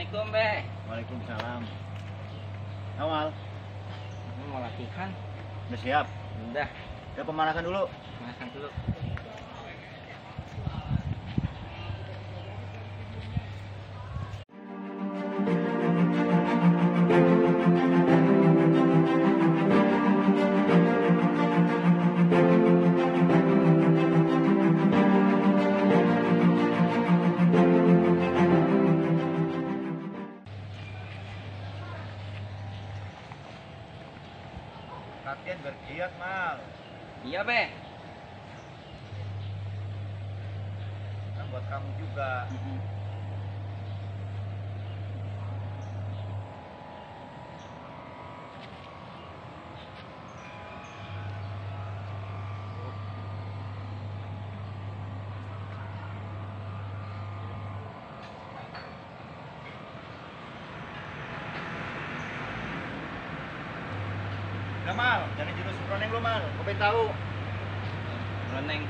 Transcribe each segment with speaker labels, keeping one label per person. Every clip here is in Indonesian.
Speaker 1: Assalamualaikum, Be.
Speaker 2: Waalaikumsalam. Awal,
Speaker 1: Mau latihan?
Speaker 2: udah siap?
Speaker 1: Udah,
Speaker 2: Udah pemanasan dulu.
Speaker 1: makan dulu.
Speaker 2: Latihan bergiat, Mal.
Speaker 1: Iya, Be.
Speaker 2: Kan buat kamu juga. Udah, Mal. Jangan jurus running lu, Mal. Gue pengen tahu.
Speaker 1: Reneng.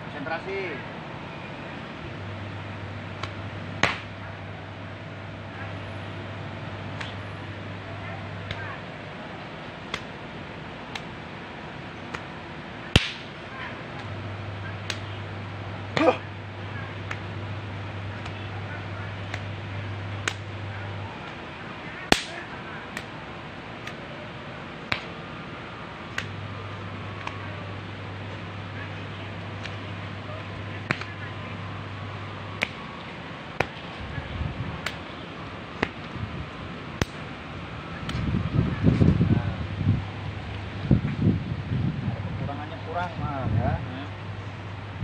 Speaker 2: Konsentrasi. Kekurangannya kurang, Mal, ya.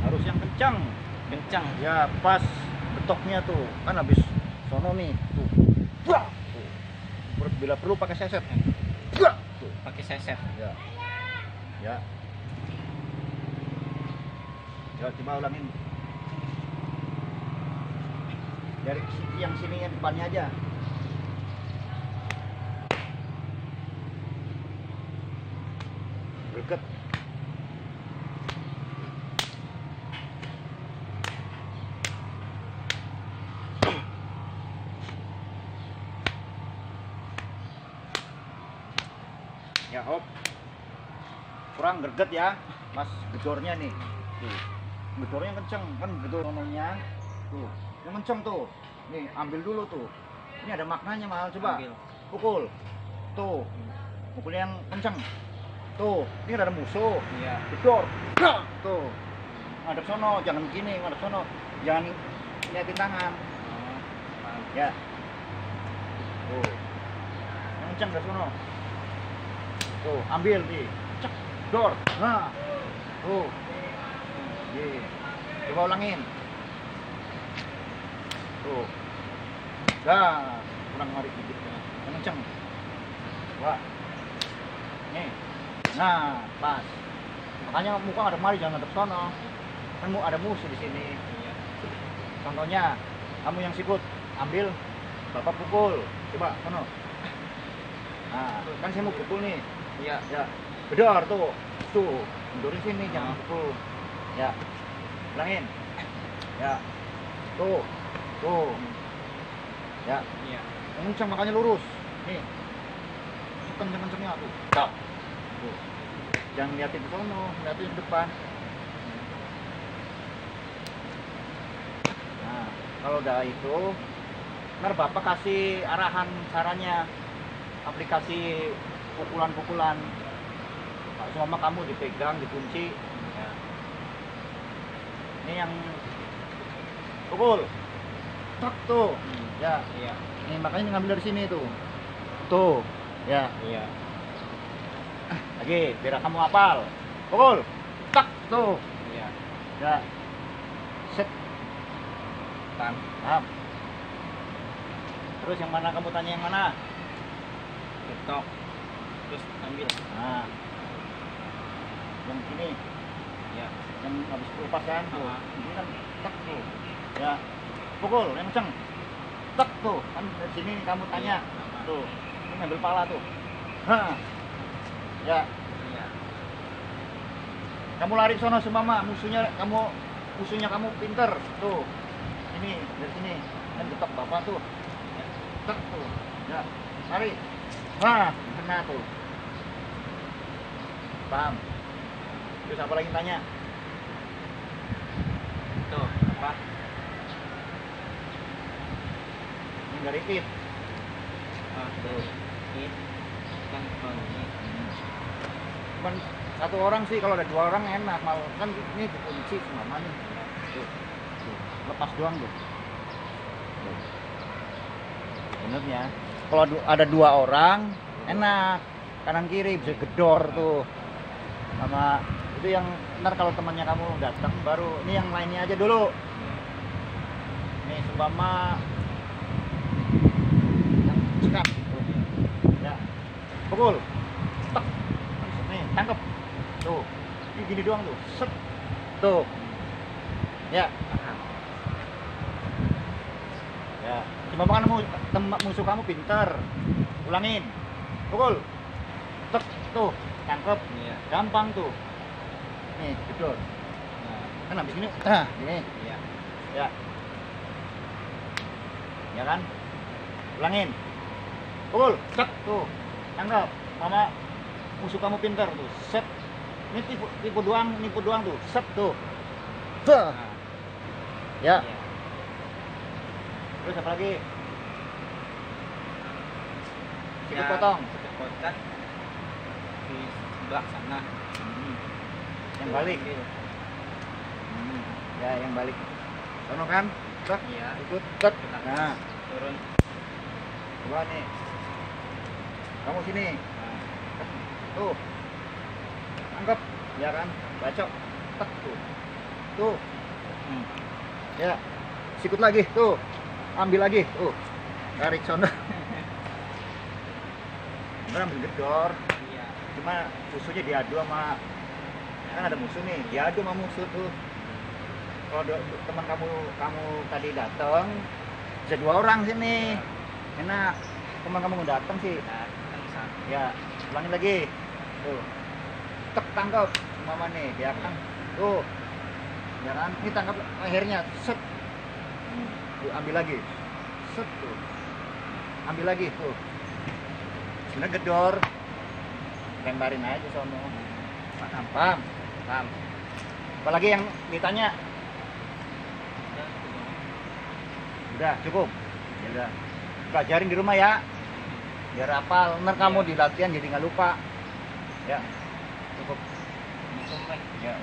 Speaker 2: Harus yang kencang.
Speaker 1: Kencang.
Speaker 2: Ya, pas betoknya tuh. Kan habis sono nih, tuh. Buah! Tuh. Bila perlu pakai seset. Buah! Tuh.
Speaker 1: Pakai seset.
Speaker 2: Ya. Ya. Ya, coba ulangin. Dari yang sininya depannya aja. Greget. Ya, hop. Kurang greget ya, Mas, gedornya nih. Tuh. Gedornya kenceng, kan gedor sononya. Tuh. Yang kenceng tuh. Nih, ambil dulu tuh. Ini ada maknanya, Mal. Coba.
Speaker 1: Ambil.
Speaker 2: Pukul. Tuh. Pukul yang kenceng. Tuh, ini ada musuh.
Speaker 1: Iya.
Speaker 2: Gedor. Nah, tuh. Ngadep sono, jangan begini, ngadep sono. Jangan liatin tangan.
Speaker 1: Oh, paham.
Speaker 2: Ya. Tuh. Yang kenceng dari sono. Tuh, ambil nih. Cek. Dor. Nah. Tuh. Ye. Coba ulangin. Tuh. Dah. Kurang mari dikit. Yang kenceng. Wah. Nih. Nah, pas. Makanya muka ngadep mari, jangan ngadep sono. Kan ada musuh di sini.
Speaker 1: Iya.
Speaker 2: Contohnya, kamu yang sikut, ambil, bapak pukul. Coba, sono. Nah, kan saya mau pukul nih.
Speaker 1: Iya.
Speaker 2: Ya, bedor tuh. Tuh, mundurin sini, jangan pukul. Ya, ulangin. Ya, tuh, tuh. Ya,
Speaker 1: Iya.
Speaker 2: yang kencang makanya lurus. Nih, kenceng-kencengnya tuh. Tuh. Jangan liatin ke sono, liatin ke depan. Nah, kalau udah itu, ntar bapak kasih arahan caranya, aplikasi pukulan-pukulan. Semua kamu dipegang, dikunci.
Speaker 1: Ya.
Speaker 2: Ini yang pukul, tak tuh, ya.
Speaker 1: Iya.
Speaker 2: Ini makanya ngambil dari sini tuh, tuh, ya.
Speaker 1: Iya.
Speaker 2: Lagi, biar kamu hafal. Pukul, tak tuh,
Speaker 1: Iya.
Speaker 2: ya. Set,
Speaker 1: Paham.
Speaker 2: paham. Terus yang mana kamu tanya yang mana?
Speaker 1: Ketok. Terus ambil.
Speaker 2: Nah, yang ini,
Speaker 1: Iya.
Speaker 2: yang habis lepas kan tuh.
Speaker 1: Ah.
Speaker 2: Ini kan tak tuh, ya. Pukul, yang kenceng, tak tuh. Kan dari sini kamu tanya,
Speaker 1: Sama.
Speaker 2: tuh. Ini ngambil pala tuh. Hah. Ya,
Speaker 1: Iya.
Speaker 2: kamu lari sono semama, musuhnya kamu musuhnya kamu pinter tuh. Ini dari sini kan getok bapak tuh. Ya, tek tuh. Ya, mari. Nah, kena tuh. Paham? Terus apa lagi tanya?
Speaker 1: Tuh, apa?
Speaker 2: Ini dari tip.
Speaker 1: Ah, tuh. Ini kan ini.
Speaker 2: Cuman satu orang sih, kalau ada dua orang enak. Mal kan ini dikunci sama nih. Tuh. Tuh. Lepas doang tuh. Tuh. Benernya. Kalau ada dua orang enak. Kanan kiri bisa gedor tuh. Sama itu yang ntar kalau temannya kamu datang baru ini yang lainnya aja dulu. Nih seumpama yang cekat tuh. Ya. Pukul. Tek. Nih, tangkap. Tuh. Ini gini doang tuh. Set. Tuh. Ya. Ya. Cuma kan musuh kamu pintar. Ulangin. Pukul. Tek. Tuh. Tangkap.
Speaker 1: Iya.
Speaker 2: Gampang tuh. Nih, gedor.
Speaker 1: Nah,
Speaker 2: Kan habis ini. Nah, gini.
Speaker 1: iya.
Speaker 2: Ya. Ya kan? Ulangin. Pukul. Set. Tuh. Tangkap. Mama musuh kamu pintar tuh. Set. Ini tipu doang tuh. Set tuh. Tuh.
Speaker 1: Nah,
Speaker 2: Ya.
Speaker 1: iya.
Speaker 2: Terus apa lagi? Sikut
Speaker 1: Ya,
Speaker 2: potong.
Speaker 1: sikut potong di sebelah sana.
Speaker 2: Yang balik. Ya, yang balik. Sono kan? Tek.
Speaker 1: Iya.
Speaker 2: Ikut. Tek. Nah,
Speaker 1: Turun.
Speaker 2: coba nih. Kamu sini.
Speaker 1: Nah,
Speaker 2: Tuh. Tangkap. Ya kan? Bacok. Tek tuh. Tuh. Ya. Sikut lagi. Tuh. Ambil lagi. Tuh. Tarik sono. Bener ambil gedor.
Speaker 1: iya.
Speaker 2: Cuma musuhnya diadu sama kan ada musuh nih, diadu sama musuh tuh. Kalau teman kamu tadi datang bisa dua orang sini. Enak. Teman kamu datang sih.
Speaker 1: Nah, kan sana.
Speaker 2: Ya, ulangin lagi. Tuh. Tek tangkap mama nih, ya kan? Tuh. Ya kan? Ini tangkap lehernya. Set. Tuh, ambil lagi. Set tuh. Ambil lagi tuh. Bener gedor. Lemparin aja sono. Paham? Paham? Paham. Apalagi yang ditanya? Udah, cukup. Ya udah. Pelajarin di rumah ya. Biar hafal. Ntar kamu di latihan jadi nggak lupa. Ya. Cukup.
Speaker 1: Ini tuh,
Speaker 2: Ya.